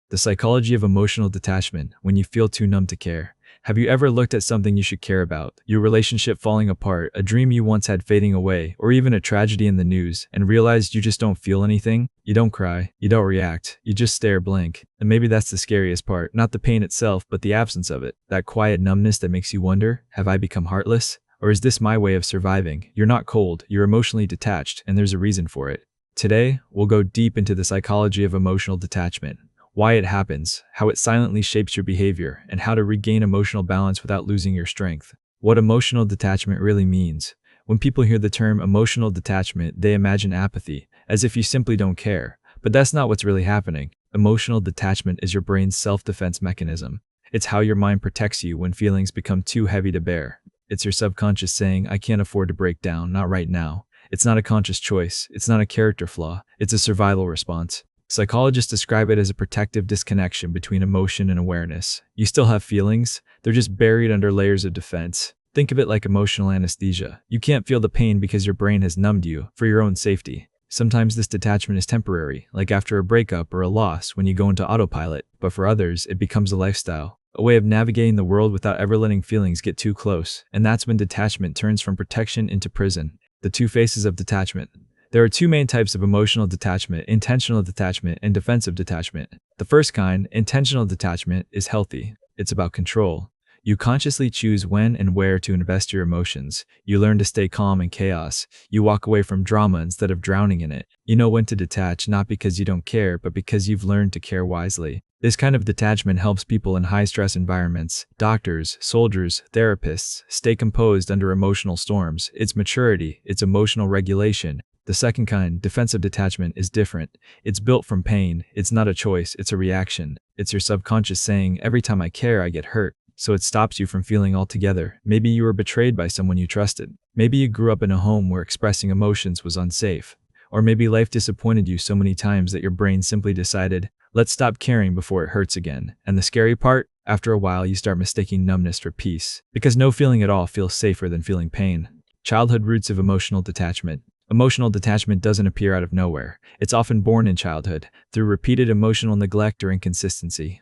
The psychology of emotional detachment, when you feel too numb to care. Have you ever looked at something you should care about, your relationship falling apart, a dream you once had fading away, or even a tragedy in the news, and realized you just don't feel anything? You don't cry, you don't react, you just stare blank. And maybe that's the scariest part, not the pain itself, but the absence of it. That quiet numbness that makes you wonder, have I become heartless? Or is this my way of surviving? You're not cold, you're emotionally detached, and there's a reason for it. Today, we'll go deep into the psychology of emotional detachment. Why it happens, how it silently shapes your behavior, and how to regain emotional balance without losing your strength. What emotional detachment really means. When people hear the term emotional detachment, they imagine apathy, as if you simply don't care. But that's not what's really happening. Emotional detachment is your brain's self-defense mechanism. It's how your mind protects you when feelings become too heavy to bear. It's your subconscious saying, I can't afford to break down, not right now. It's not a conscious choice, it's not a character flaw, it's a survival response. Psychologists describe it as a protective disconnection between emotion and awareness. You still have feelings, they're just buried under layers of defense. Think of it like emotional anesthesia. You can't feel the pain because your brain has numbed you for your own safety. Sometimes this detachment is temporary, like after a breakup or a loss when you go into autopilot, but for others, it becomes a lifestyle, a way of navigating the world without ever letting feelings get too close. And that's when detachment turns from protection into prison. The two faces of detachment. There are two main types of emotional detachment, intentional detachment and defensive detachment. The first kind, intentional detachment, is healthy. It's about control. You consciously choose when and where to invest your emotions. You learn to stay calm in chaos. You walk away from drama instead of drowning in it. You know when to detach, not because you don't care, but because you've learned to care wisely. This kind of detachment helps people in high-stress environments, doctors, soldiers, therapists, stay composed under emotional storms. It's maturity, it's emotional regulation. The second kind, defensive detachment, is different. It's built from pain. It's not a choice, it's a reaction. It's your subconscious saying, every time I care, I get hurt. So it stops you from feeling altogether. Maybe you were betrayed by someone you trusted. Maybe you grew up in a home where expressing emotions was unsafe. Or maybe life disappointed you so many times that your brain simply decided, let's stop caring before it hurts again. And the scary part? After a while, you start mistaking numbness for peace. Because no feeling at all feels safer than feeling pain. Childhood roots of emotional detachment. Emotional detachment doesn't appear out of nowhere. It's often born in childhood, through repeated emotional neglect or inconsistency.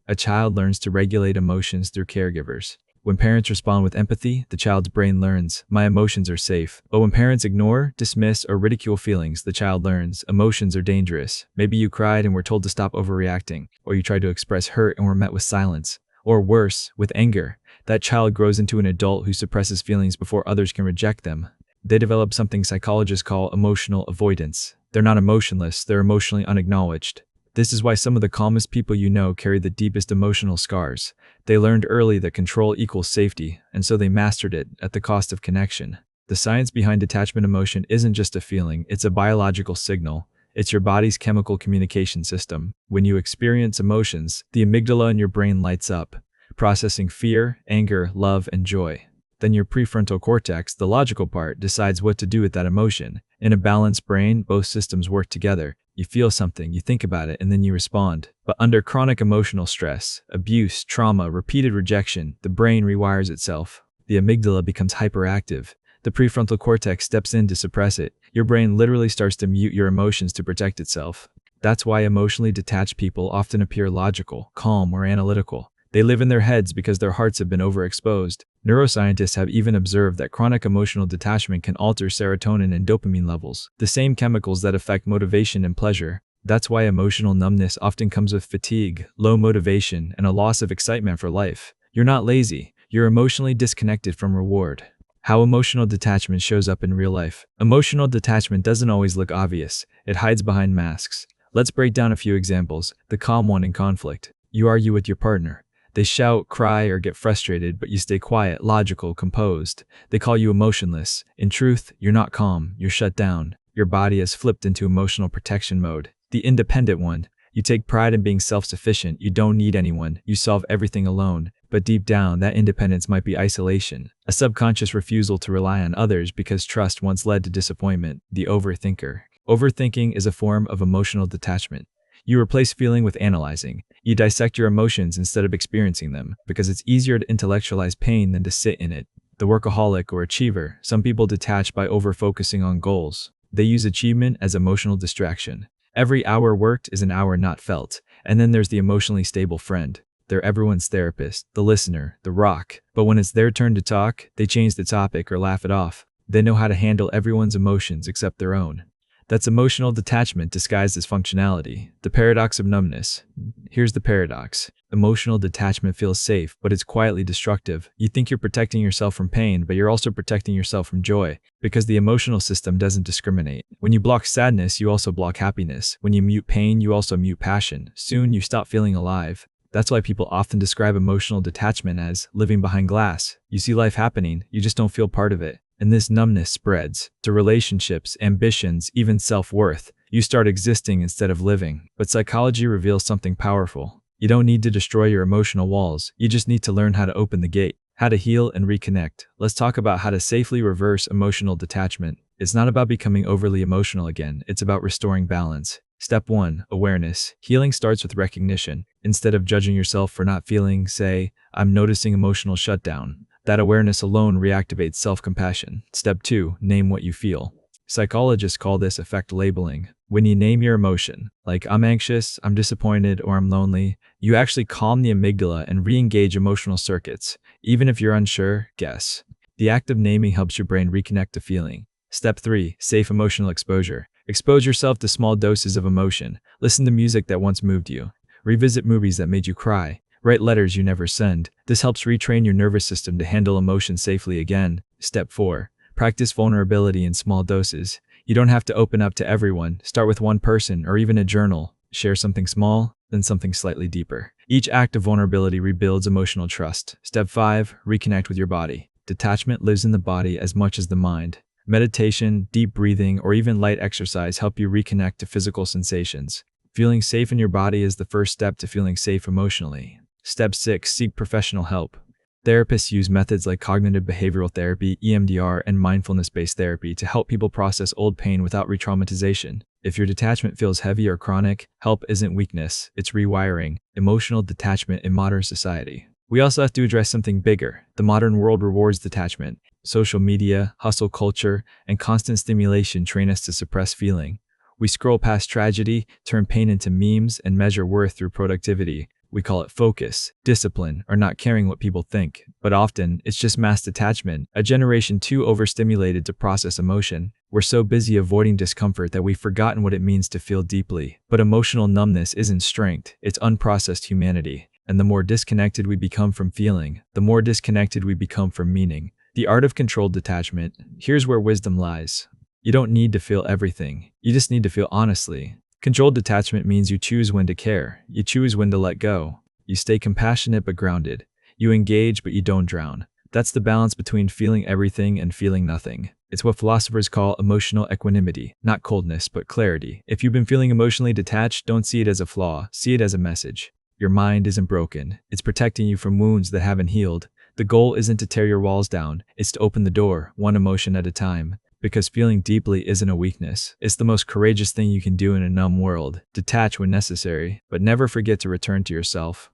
A child learns to regulate emotions through caregivers. When parents respond with empathy, the child's brain learns, my emotions are safe. But when parents ignore, dismiss, or ridicule feelings, the child learns, emotions are dangerous. Maybe you cried and were told to stop overreacting, or you tried to express hurt and were met with silence. Or worse, with anger. That child grows into an adult who suppresses feelings before others can reject them. They develop something psychologists call emotional avoidance. They're not emotionless, they're emotionally unacknowledged. This is why some of the calmest people you know carry the deepest emotional scars. They learned early that control equals safety, and so they mastered it at the cost of connection. The science behind detachment emotion isn't just a feeling, it's a biological signal. It's your body's chemical communication system. When you experience emotions, the amygdala in your brain lights up, processing fear, anger, love, and joy. Then your prefrontal cortex, the logical part, decides what to do with that emotion. In a balanced brain, both systems work together. You feel something, you think about it, and then you respond. But under chronic emotional stress, abuse, trauma, repeated rejection, the brain rewires itself. The amygdala becomes hyperactive. The prefrontal cortex steps in to suppress it. Your brain literally starts to mute your emotions to protect itself. That's why emotionally detached people often appear logical, calm, or analytical. They live in their heads because their hearts have been overexposed. Neuroscientists have even observed that chronic emotional detachment can alter serotonin and dopamine levels, the same chemicals that affect motivation and pleasure. That's why emotional numbness often comes with fatigue, low motivation, and a loss of excitement for life. You're not lazy, you're emotionally disconnected from reward. How emotional detachment shows up in real life. Emotional detachment doesn't always look obvious. It hides behind masks. Let's break down a few examples. The calm one in conflict. You argue with your partner. They shout, cry, or get frustrated, but you stay quiet, logical, composed. They call you emotionless. In truth, you're not calm, you're shut down. Your body has flipped into emotional protection mode. The independent one. You take pride in being self-sufficient, you don't need anyone, you solve everything alone. But deep down, that independence might be isolation. A subconscious refusal to rely on others because trust once led to disappointment. The overthinker. Overthinking is a form of emotional detachment. You replace feeling with analyzing. You dissect your emotions instead of experiencing them, because it's easier to intellectualize pain than to sit in it. The workaholic or achiever. Some people detach by over-focusing on goals. They use achievement as emotional distraction. Every hour worked is an hour not felt. And then there's the emotionally stable friend. They're everyone's therapist, the listener, the rock. But when it's their turn to talk, they change the topic or laugh it off. They know how to handle everyone's emotions except their own. That's emotional detachment disguised as functionality. The paradox of numbness. Here's the paradox. Emotional detachment feels safe, but it's quietly destructive. You think you're protecting yourself from pain, but you're also protecting yourself from joy, because the emotional system doesn't discriminate. When you block sadness, you also block happiness. When you mute pain, you also mute passion. Soon, you stop feeling alive. That's why people often describe emotional detachment as living behind glass. You see life happening, you just don't feel part of it. And this numbness spreads to relationships, ambitions, even self-worth. You start existing instead of living. But psychology reveals something powerful. You don't need to destroy your emotional walls. You just need to learn how to open the gate, how to heal and reconnect. Let's talk about how to safely reverse emotional detachment. It's not about becoming overly emotional again. It's about restoring balance. Step 1. Awareness. Healing starts with recognition. Instead of judging yourself for not feeling, say, I'm noticing emotional shutdown. That awareness alone reactivates self-compassion. Step 2. Name what you feel. Psychologists call this affect labeling. When you name your emotion, like I'm anxious, I'm disappointed, or I'm lonely, you actually calm the amygdala and re-engage emotional circuits. Even if you're unsure, guess. The act of naming helps your brain reconnect to feeling. Step 3. Safe emotional exposure. Expose yourself to small doses of emotion. Listen to music that once moved you. Revisit movies that made you cry. Write letters you never send. This helps retrain your nervous system to handle emotion safely again. Step 4. Practice vulnerability in small doses. You don't have to open up to everyone. Start with one person or even a journal. Share something small, then something slightly deeper. Each act of vulnerability rebuilds emotional trust. Step 5. Reconnect with your body. Detachment lives in the body as much as the mind. Meditation, deep breathing, or even light exercise help you reconnect to physical sensations. Feeling safe in your body is the first step to feeling safe emotionally. Step 6. Seek professional help. Therapists use methods like cognitive behavioral therapy, EMDR, and mindfulness-based therapy to help people process old pain without re-traumatization. If your detachment feels heavy or chronic, help isn't weakness, it's rewiring. Emotional detachment in modern society. We also have to address something bigger. The modern world rewards detachment. Social media, hustle culture, and constant stimulation train us to suppress feeling. We scroll past tragedy, turn pain into memes, and measure worth through productivity. We call it focus, discipline, or not caring what people think. But often, it's just mass detachment, a generation too overstimulated to process emotion. We're so busy avoiding discomfort that we've forgotten what it means to feel deeply. But emotional numbness isn't strength, it's unprocessed humanity. And the more disconnected we become from feeling, the more disconnected we become from meaning. The art of controlled detachment. Here's where wisdom lies. You don't need to feel everything. You just need to feel honestly. Controlled detachment means you choose when to care. You choose when to let go. You stay compassionate but grounded. You engage but you don't drown. That's the balance between feeling everything and feeling nothing. It's what philosophers call emotional equanimity, not coldness, but clarity. If you've been feeling emotionally detached, don't see it as a flaw. See it as a message. Your mind isn't broken. It's protecting you from wounds that haven't healed. The goal isn't to tear your walls down. It's to open the door, one emotion at a time. Because feeling deeply isn't a weakness. It's the most courageous thing you can do in a numb world. Detach when necessary, but never forget to return to yourself.